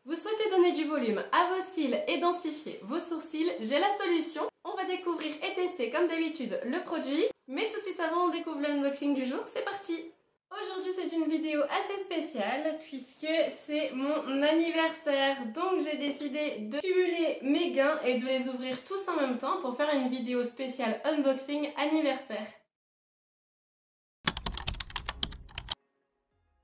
Vous souhaitez donner du volume à vos cils et densifier vos sourcils? J'ai la solution. On va découvrir et tester comme d'habitude le produit. Mais tout de suite avant, on découvre l'unboxing du jour. C'est parti! Aujourd'hui, c'est une vidéo assez spéciale puisque c'est mon anniversaire. Donc j'ai décidé de cumuler mes gains et de les ouvrir tous en même temps pour faire une vidéo spéciale unboxing anniversaire.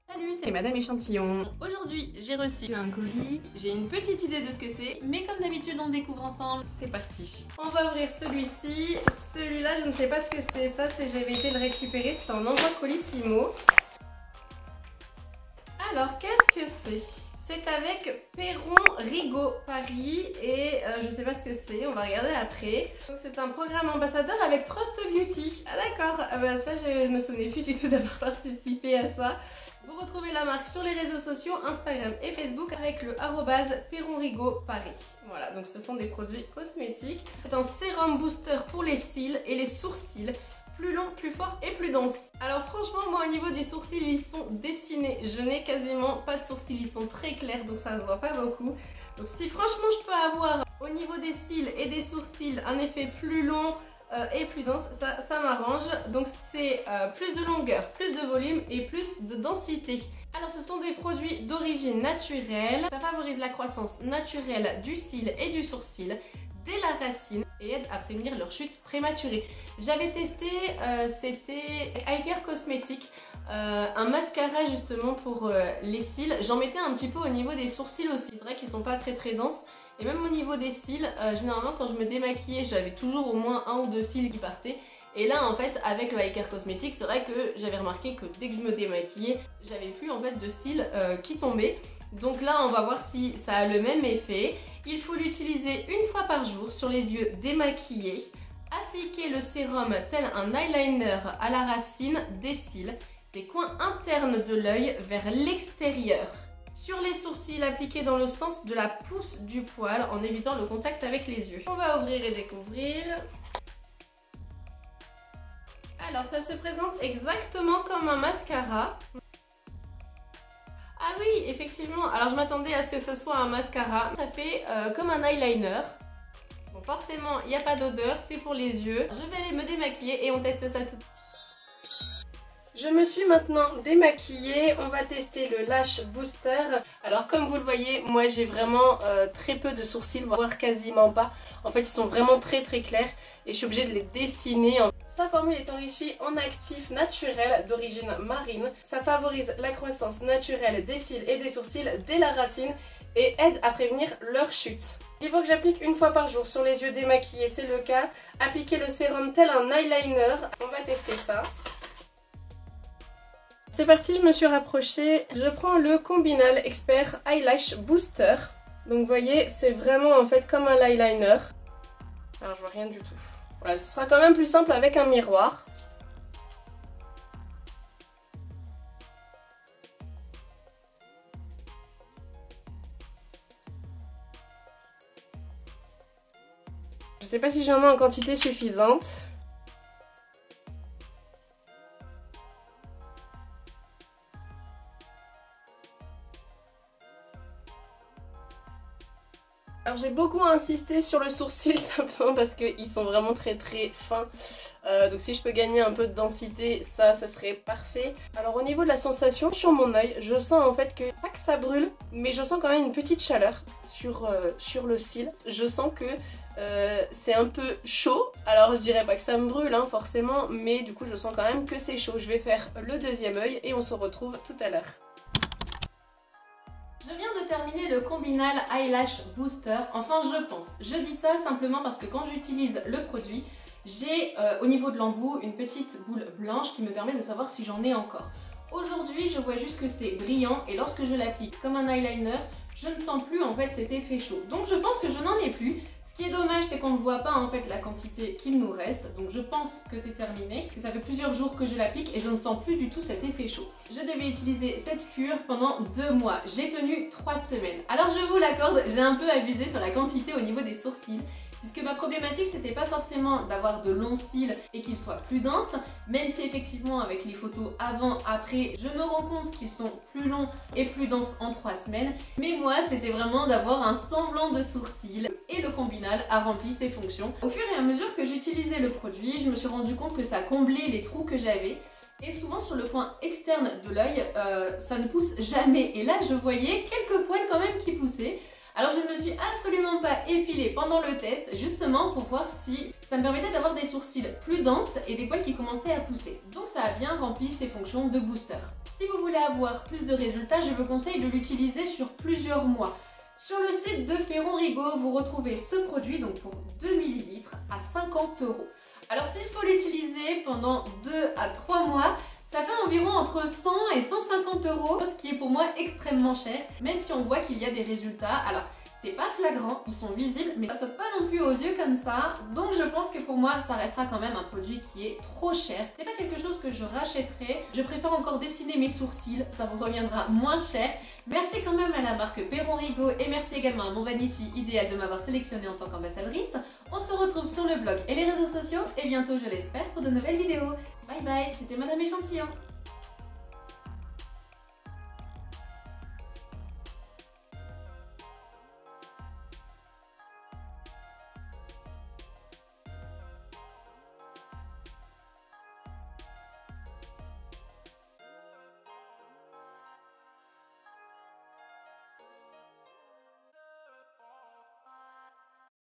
Salut, c'est Madame Échantillon. Aujourd'hui, j'ai reçu un colis. J'ai une petite idée de ce que c'est, mais comme d'habitude, on le découvre ensemble. C'est parti. On va ouvrir celui-ci. Celui-là, je ne sais pas ce que c'est. Ça, j'avais été le récupérer. C'est un envoi Colissimo. Alors, qu'est-ce que c'est? C'est avec Perron Rigaud Paris et je sais pas ce que c'est, on va regarder après. Donc c'est un programme ambassadeur avec Trust Beauty. Ah d'accord, bah ça je me souvenais plus du tout d'avoir participé à ça. Vous retrouvez la marque sur les réseaux sociaux, Instagram et Facebook avec le @Perron Rigaud Paris. Voilà, donc ce sont des produits cosmétiques. C'est un sérum booster pour les cils et les sourcils. Plus long, plus fort et plus dense. Alors franchement, moi au niveau des sourcils, ils sont dessinés. Je n'ai quasiment pas de sourcils, ils sont très clairs, donc ça se voit pas beaucoup. Donc si franchement je peux avoir au niveau des cils et des sourcils un effet plus long et plus dense, ça m'arrange. Donc c'est plus de longueur, plus de volume et plus de densité. Alors ce sont des produits d'origine naturelle. Ça favorise la croissance naturelle du cil et du sourcil dès la racine et aide à prévenir leur chute prématurée. J'avais testé, c'était Hyper Cosmétique, un mascara justement pour les cils. J'en mettais un petit peu au niveau des sourcils aussi. C'est vrai qu'ils sont pas très denses. Et même au niveau des cils, généralement quand je me démaquillais, j'avais toujours au moins un ou deux cils qui partaient. Et là en fait avec le Hyper Cosmétique, c'est vrai que j'avais remarqué que dès que je me démaquillais, j'avais plus en fait de cils qui tombaient. Donc là on va voir si ça a le même effet. Il faut l'utiliser une fois par jour sur les yeux démaquillés. Appliquer le sérum tel un eyeliner à la racine des cils, des coins internes de l'œil vers l'extérieur. Sur les sourcils, appliquer dans le sens de la pousse du poil en évitant le contact avec les yeux. On va ouvrir et découvrir. Alors ça se présente exactement comme un mascara. Ah oui, effectivement. Alors je m'attendais à ce que ce soit un mascara. Ça fait comme un eyeliner. Bon, forcément, il n'y a pas d'odeur, c'est pour les yeux. Je vais aller me démaquiller et on teste ça tout de suite. Je me suis maintenant démaquillée. On va tester le Lash Booster. Alors comme vous le voyez, moi j'ai vraiment très peu de sourcils, voire quasiment pas. En fait, ils sont vraiment très clairs et je suis obligée de les dessiner. Sa formule est enrichie en actifs naturels d'origine marine. Ça favorise la croissance naturelle des cils et des sourcils dès la racine et aide à prévenir leur chute. Il faut que j'applique une fois par jour sur les yeux démaquillés, c'est le cas. Appliquer le sérum tel un eyeliner. On va tester ça. C'est parti, je me suis rapprochée. Je prends le Combinal Expert Eyelash Booster. Donc vous voyez, c'est vraiment en fait comme un eyeliner. Alors je vois rien du tout. Voilà, ce sera quand même plus simple avec un miroir. Je sais pas si j'en ai en quantité suffisante. Alors j'ai beaucoup insisté sur le sourcil simplement parce qu'ils sont vraiment très fins. Donc si je peux gagner un peu de densité, ça serait parfait. Alors au niveau de la sensation sur mon œil, je sens en fait que, pas que ça brûle, mais je sens quand même une petite chaleur sur le cil. Je sens que c'est un peu chaud. Alors je dirais pas que ça me brûle hein, forcément, mais du coup je sens quand même que c'est chaud. Je vais faire le deuxième œil et on se retrouve tout à l'heure. Je viens de terminer le Combinal Eyelash Booster, enfin je pense. Je dis ça simplement parce que quand j'utilise le produit, j'ai au niveau de l'embout une petite boule blanche qui me permet de savoir si j'en ai encore. Aujourd'hui je vois juste que c'est brillant et lorsque je l'applique comme un eyeliner, je ne sens plus en fait cet effet chaud. Donc je pense que je n'en ai plus. Ce qui est dommage, c'est qu'on ne voit pas en fait la quantité qu'il nous reste. Donc je pense que c'est terminé, que ça fait plusieurs jours que je l'applique et je ne sens plus du tout cet effet chaud. Je devais utiliser cette cure pendant 2 mois. J'ai tenu 3 semaines. Alors je vous l'accorde, j'ai un peu abusé sur la quantité au niveau des sourcils. puisque ma problématique c'était pas forcément d'avoir de longs cils et qu'ils soient plus denses, même si effectivement avec les photos avant, après, je me rends compte qu'ils sont plus longs et plus denses en 3 semaines, mais moi c'était vraiment d'avoir un semblant de sourcil et le Combinal a rempli ses fonctions. Au fur et à mesure que j'utilisais le produit, je me suis rendu compte que ça comblait les trous que j'avais. Et souvent sur le coin externe de l'œil, ça ne pousse jamais. Et là, je voyais quelques poils quand même qui poussaient. Alors je ne me suis absolument pas épilée pendant le test, justement pour voir si ça me permettait d'avoir des sourcils plus denses et des poils qui commençaient à pousser. Donc ça a bien rempli ses fonctions de booster. Si vous voulez avoir plus de résultats, je vous conseille de l'utiliser sur plusieurs mois. Sur le site de Perron Rhigo, vous retrouvez ce produit donc pour 2 ml à 50 €. Alors s'il faut l'utiliser pendant 2 à 3 mois, ça fait environ entre 100 et 150 €, ce qui est pour moi extrêmement cher, même si on voit qu'il y a des résultats. Alors c'est pas flagrant, ils sont visibles, mais ça saute pas non plus aux yeux comme ça, donc je pense que pour moi ça restera quand même un produit qui est trop cher. C'est pas quelque chose que je rachèterai, je préfère encore dessiner mes sourcils, ça vous reviendra moins cher. Merci quand même à la marque Perron Rhigo et merci également à mon Vanity Idéal de m'avoir sélectionnée en tant qu'ambassadrice. On se retrouve sur le blog et les réseaux sociaux et bientôt je l'espère pour de nouvelles vidéos. Bye bye, c'était Madame Échantillon.